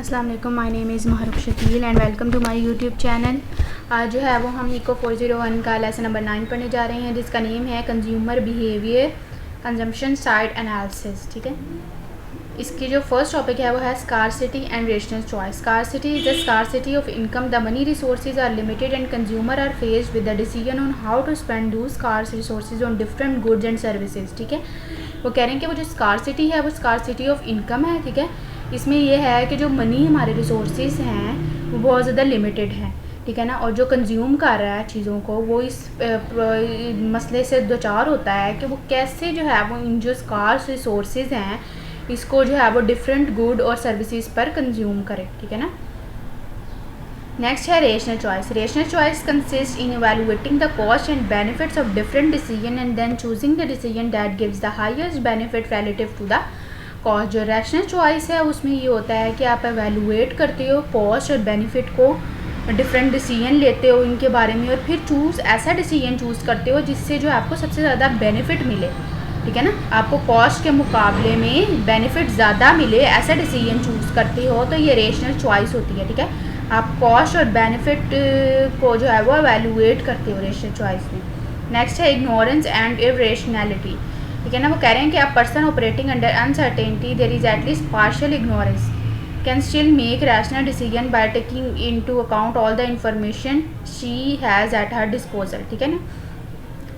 अस्सलाम वालेकुम, my name is Mahroob Shakeel and welcome to my YouTube channel. आज जो है वो हम इको 401 का लेसन नंबर 9 पढ़ने जा रहे हैं, जिसका नेम है consumer behaviour consumption side analysis. ठीक है, इसकी जो फर्स्ट टॉपिक है वो है scarcity and rational choice. Scarcity is the scarcity of income, the money resources are limited and consumer are faced with the decision on how to spend those scarce resources on different goods and services. ठीक है, वो कह रहे हैं कि वो जो scarcity है वो स्कार्सिटी ऑफ इनकम है। ठीक है, इसमें यह है कि जो मनी हमारे रिसोर्सेज हैं वो बहुत ज़्यादा लिमिटेड है। ठीक है ना, और जो कंज्यूम कर रहा है चीज़ों को वो इस मसले से दो चार होता है कि वो कैसे जो है वो इन जो स्कार्स रिसोर्सेज हैं इसको जो है वो डिफरेंट गुड और सर्विसेज पर कंज्यूम करे। ठीक है ना। नेक्स्ट है rational choice. Rational choice consist in evaluating the cost and benefits of different decision and then choosing the decision that gives the highest benefit relative to the cost. जो rational choice है उसमें ये होता है कि आप evaluate करते हो कॉस्ट और बेनिफिट को, डिफरेंट डिसीजन लेते हो इनके बारे में और फिर ऐसा डिसीजन चूज़ करते हो जिससे जो आपको सबसे ज़्यादा बेनिफिट मिले। ठीक है ना, आपको कॉस्ट के मुकाबले में बेनिफिट ज़्यादा मिले, ऐसा डिसीजन चूज़ करते हो तो ये रेशनल चॉइस होती है। ठीक है, आप कॉस्ट और बेनिफिट को जो है वो एवेलुएट करते हो रेशनल चॉइस में। नेक्स्ट है इग्नोरेंस एंड इरेशनैलिटी। ठीक है ना, वो कह रहे हैं कि आप person operating under uncertainty there is at least partial ignorance can still make rational decision by taking into account all the information she has at her disposal. ठीक है ना,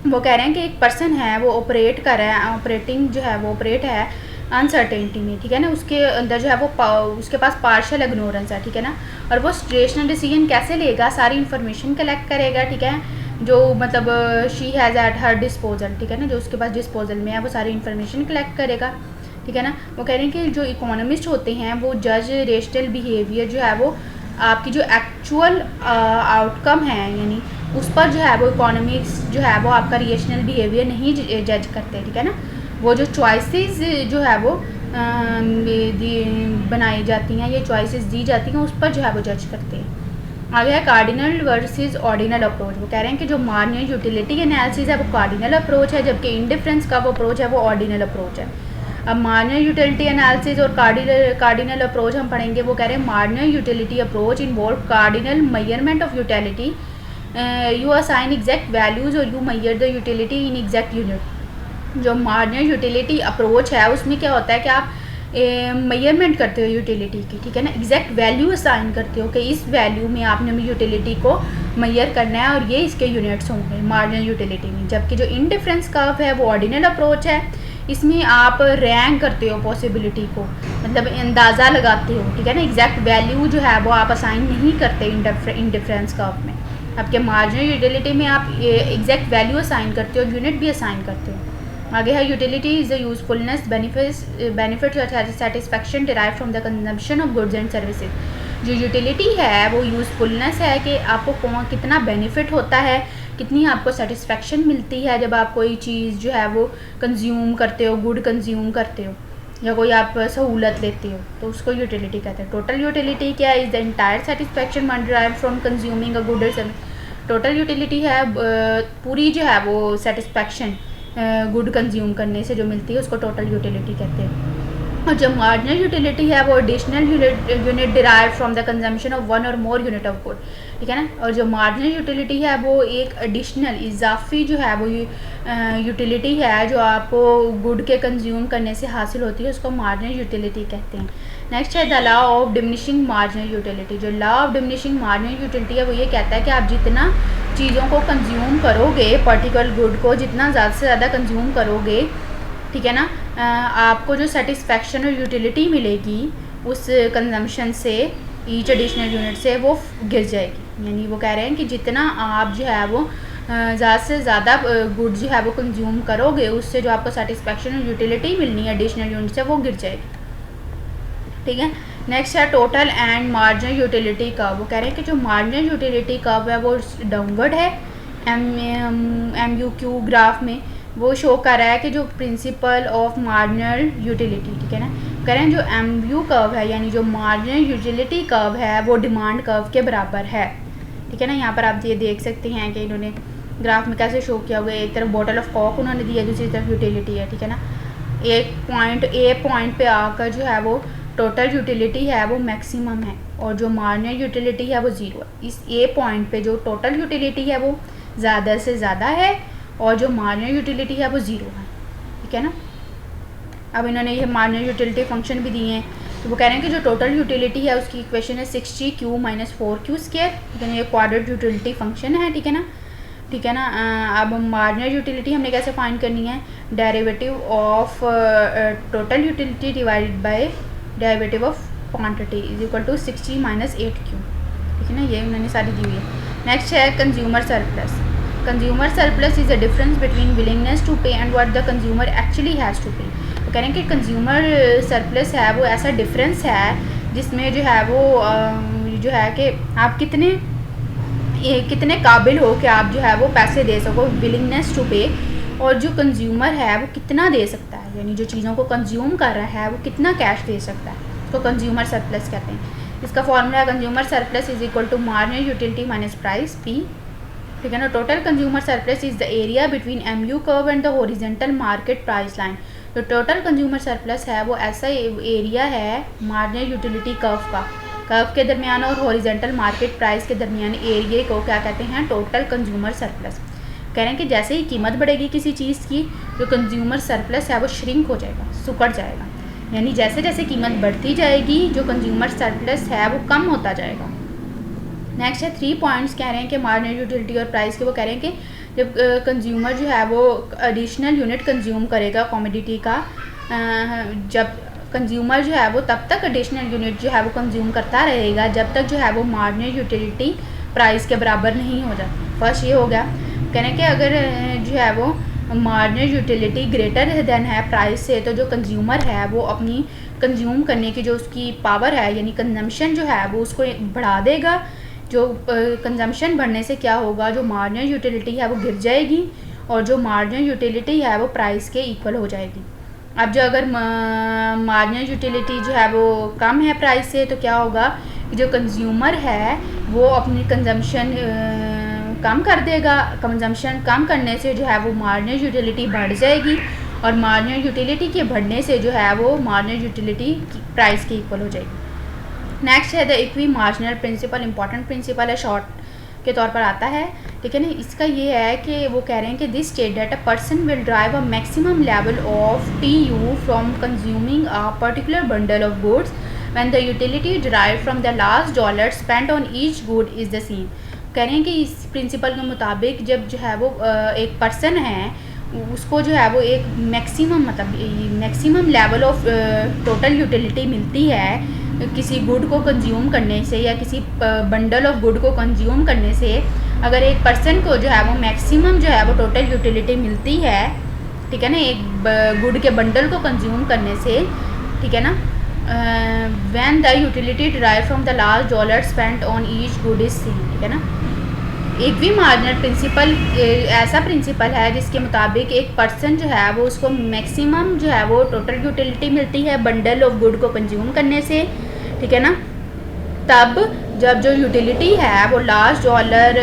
वो कह रहे हैं कि एक पर्सन है वो ऑपरेट कर रहा है, ऑपरेटिंग जो है वो ऑपरेट है अनसर्टेनिटी में। ठीक है ना, उसके अंदर जो है वो उसके पास पार्शियल इग्नोरेंस है। ठीक है ना, और वो रेशनल डिसीजन कैसे लेगा, सारी इन्फॉर्मेशन कलेक्ट करेगा। ठीक है, जो मतलब she has at her disposal. ठीक है ना, जो उसके पास डिस्पोजल में है वो सारी इन्फॉर्मेशन कलेक्ट करेगा। ठीक है ना, वो कह रहे हैं कि जो इकोनॉमिस्ट होते हैं वो जज रेशनल बिहेवियर जो है वो आपकी जो एक्चुअल आउटकम है यानी उस पर जो है वो इकोनॉमिक्स जो है वो आपका रेशनल बिहेवियर नहीं जज करते। ठीक है ना, वो जो चॉइसेस जो है वो बनाई जाती हैं, ये चॉइसेस दी जाती हैं उस पर जो है वो जज करते हैं। आगे है कार्डिनल वर्सेस ऑर्डिनल अप्रोच। वो कह रहे हैं कि जो मार्जिनल यूटिलिटी एनालिसिस है वो कार्डिनल अप्रोच है, जबकि इंडिफरेंस का वो अप्रोच है वो ऑर्डिनल अप्रोच है। अब मार्जिनल यूटिलिटी एनालिसिस और कार्डिनल अप्रोच हम पढ़ेंगे। वो कह रहे हैं marginal utility approach involve cardinal measurement of utility, you assign exact values और you measure the utility in exact unit. जो मार्जिनल यूटिलिटी अप्रोच है उसमें क्या होता है कि आप मेजरमेंट करते हो यूटिलिटी की। ठीक है ना, एग्जैक्ट वैल्यू असाइन करते हो कि इस वैल्यू में आपने यूटिलिटी को मेजर करना है और ये इसके यूनिट्स होंगे मार्जिनल यूटिलिटी में। जबकि जो इनडिफरेंस कर्व है वो ऑर्डिनल अप्रोच है, इसमें आप रैंक करते हो पॉसिबिलिटी को, मतलब अंदाज़ा लगाते हो। ठीक है ना, एग्जैक्ट वैल्यू जो है वो आप असाइन नहीं करते इनडिफरेंस कर्व में। आपके मार्जिनल यूटिलिटी में आप एग्जैक्ट वैल्यू असाइन करते हो, यूनिट भी असाइन करते हो। आगे है utility is the usefulness benefit satisfaction derive from the consumption of goods and services. जो यूटिलिटी है वो यूज़फुलनेस है कि आपको कितना बेनिफिट होता है, कितनी आपको सेटिस्फैक्शन मिलती है जब आप कोई चीज़ जो है वो कंज्यूम करते हो, गुड कंज्यूम करते हो या कोई आप सहूलत लेते हो, तो उसको यूटिलिटी कहते हैं। टोटल यूटिलिटी क्या है? Is the entire satisfaction derive from consuming a good और सर्विस। टोटल यूटिलिटी है पूरी जो है वो सेटिस्फैक्शन गुड कंज्यूम करने से जो मिलती है उसको टोटल यूटिलिटी कहते हैं। और जो मार्जिनल यूटिलिटी है वो additional unit derive from the consumption of one और मोर यूनिट ऑफ गुड। ठीक है ना, और जो मार्जिनल यूटिलिटी है वो एक एडिशनल इजाफी जो है वो यूटिलिटी है जो आपको गुड के कंज्यूम करने से हासिल होती है, उसको मार्जिनल यूटिलिटी कहते हैं। नेक्स्ट है the law of diminishing marginal utility. जो law of diminishing marginal utility है वो ये कहता है कि आप जितना चीज़ों को कंज्यूम करोगे, पर्टिकुलर गुड को जितना ज़्यादा से ज़्यादा कंज्यूम करोगे, ठीक है ना, आपको जो सेटिस्फैक्शन और यूटिलिटी मिलेगी उस कंजम्पशन से, ईच एडिशनल यूनिट से, वो गिर जाएगी। यानी वो कह रहे हैं कि जितना आप जो है वो ज़्यादा से ज़्यादा गुड जो है वो कंज्यूम करोगे उससे जो आपको सेटिस्फैक्शन और यूटिलिटी मिलनी है एडिशनल यूनिट से वो गिर जाएगी। ठीक है, नेक्स्ट है total and marginal utility curve. वो कह रहे हैं कि जो मार्जिनल यूटिलिटी कर्व है वो डाउनवर्ड है MUQ ग्राफ में, वो शो कर रहा है कि जो प्रिंसिपल ऑफ मार्जिनल यूटिलिटी, ठीक है ना, कह रहे हैं जो MU कर्व है यानी जो मार्जिनल यूटिलिटी कर्व है वो डिमांड कर्व के बराबर है। ठीक है ना, यहाँ पर आप ये देख सकते हैं कि इन्होंने ग्राफ में कैसे शो किया हुआ है। एक तरफ बॉटल ऑफ कॉक उन्होंने दिया, दूसरी तरफ यूटिलिटी है। ठीक है ना, एक पॉइंट A पॉइंट पे आकर जो है वो टोटल यूटिलिटी है वो मैक्सिमम है और जो मार्जिनल यूटिलिटी है वो ज़ीरो है। इस ए पॉइंट पे जो टोटल यूटिलिटी है वो ज़्यादा से ज़्यादा है और जो मार्जिनल यूटिलिटी है वो ज़ीरो है, ठीक है ना। अब इन्होंने ये मार्जिनल यूटिलिटी फंक्शन भी दिए हैं, तो वो कह रहे हैं कि जो टोटल यूटिलिटी है उसकी इक्वेशन है 6g³ - 4q², ठीक है ना। ये क्वाड्रेटिक यूटिलिटी फंक्शन है, ठीक है ना, ठीक है ना। अब मार्जिनल यूटिलिटी हमने कैसे फाइंड करनी है, derivative of total utility divided by derivative of quantity is equal to 6g - 8q, ठीक है ना। ये उन्होंने सारी दी हुई है। नेक्स्ट है consumer surplus. Consumer surplus is the difference between willingness to pay and what the consumer actually has to pay. तो कह रहे हैं कि कंज्यूमर सरप्लस है वो ऐसा डिफरेंस है जिसमें जो है वो जो है कि आप कितने काबिल हो कि आप जो है वो पैसे दे सको, विलिंगनेस टू पे, और जो कंज्यूमर है वो कितना दे सकता है, यानी जो चीज़ों को कंज्यूम कर रहा है वो कितना कैश दे सकता है, तो कंज्यूमर सरप्लस कहते हैं। इसका फॉर्मूला है consumer surplus is equal to marginal utility minus price P, ठीक है ना। Total consumer surplus is the area between MU curve and the horizontal market price line. तो टोटल कंज्यूमर सरप्लस है वो ऐसा एरिया है मार्जिनल यूटिलिटी कर्व के दरमियान और हॉरिजॉन्टल मार्केट प्राइस के दरमियान एरिया को क्या कहते हैं, टोटल कंज्यूमर सरप्लस। कह रहे हैं कि जैसे ही कीमत बढ़ेगी किसी चीज़ की, जो कंज्यूमर सरप्लस है वो श्रिंक हो जाएगा, सुकड़ जाएगा, यानी जैसे जैसे कीमत बढ़ती जाएगी जो कंज्यूमर सरप्लस है वो कम होता जाएगा। नेक्स्ट है 3 पॉइंट्स कह रहे हैं कि मार्जिनल यूटिलिटी और प्राइस के। वो कह रहे हैं कि जब कंज्यूमर जो है वो एडिशनल यूनिट कंज्यूम करेगा कमोडिटी का, जब कंज्यूमर जो है वो तब तक एडिशनल यूनिट जो है वो कंज्यूम करता रहेगा जब तक जो है वो मार्जिनल यूटिलिटी प्राइस के बराबर नहीं हो जाती। फर्स्ट ये हो गया। कह रहे हैं कि अगर जो है वो मार्जिनल यूटिलिटी ग्रेटर देन है प्राइस से, तो जो कंज्यूमर है वो अपनी कंज्यूम करने की जो उसकी पावर है यानी कंजम्पशन जो है वो उसको बढ़ा देगा। जो कंजम्पशन बढ़ने से क्या होगा, जो मार्जिनल यूटिलिटी है वो गिर जाएगी और जो मार्जिनल यूटिलिटी है वो प्राइस के इक्वल हो जाएगी। अब जो अगर मार्जिनल यूटिलिटी जो है वो कम है प्राइस से, तो क्या होगा कि जो कंज्यूमर है वो अपनी कंजम्पशन कम कर देगा। कंजम्पशन कम करने से जो है वो मार्जिनल यूटिलिटी बढ़ जाएगी और मार्जिनल यूटिलिटी के बढ़ने से जो है वो मार्जिनल यूटिलिटी प्राइस के इक्वल हो जाएगी। नेक्स्ट है the equi marginal principle. Important principle है, शॉर्ट के तौर पर आता है, ठीक है ना। इसका ये है कि वो कह रहे हैं कि this state that a person will drive a maximum level of TU from consuming a particular bundle of goods when the utility derive from the last dollar spent on each good is the same. कह रहे हैं कि इस principal के मुताबिक जब जो है वो एक पर्सन है उसको जो है वो एक maximum level of total utility मिलती है किसी गुड को कंज्यूम करने से या किसी बंडल ऑफ गुड को कंज्यूम करने से। अगर एक पर्सन को जो है वो मैक्सिमम जो है वो टोटल यूटिलिटी मिलती है, ठीक है ना, एक गुड के बंडल को कंज्यूम करने से, ठीक है ना, when the utility derive from the last dollar spent on each good is same, ठीक है ना। एक भी मार्जिनल प्रिंसिपल ऐसा प्रिंसिपल है जिसके मुताबिक एक पर्सन जो है वो उसको मैक्सिमम जो है वो टोटल यूटिलिटी मिलती है बंडल ऑफ गुड को कंज्यूम करने से, ठीक है ना, तब जब जो यूटिलिटी है वो लास्ट डॉलर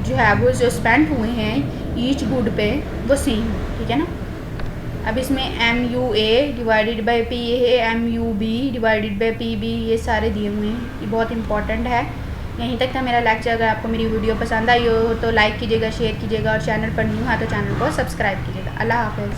जो है वो जो स्पेंड हुए हैं ईच गुड पे वो सेम, ठीक है ना। अब इसमें MUA divided by PA, MUB divided by PB ये सारे दिए हुए हैं, ये बहुत इंपॉर्टेंट है। यहीं तक था मेरा लेक्चर। अगर आपको मेरी वीडियो पसंद आई हो तो लाइक कीजिएगा, शेयर कीजिएगा और चैनल पर न्यू है तो चैनल को सब्सक्राइब कीजिएगा। अल्लाह हाफ़िज़।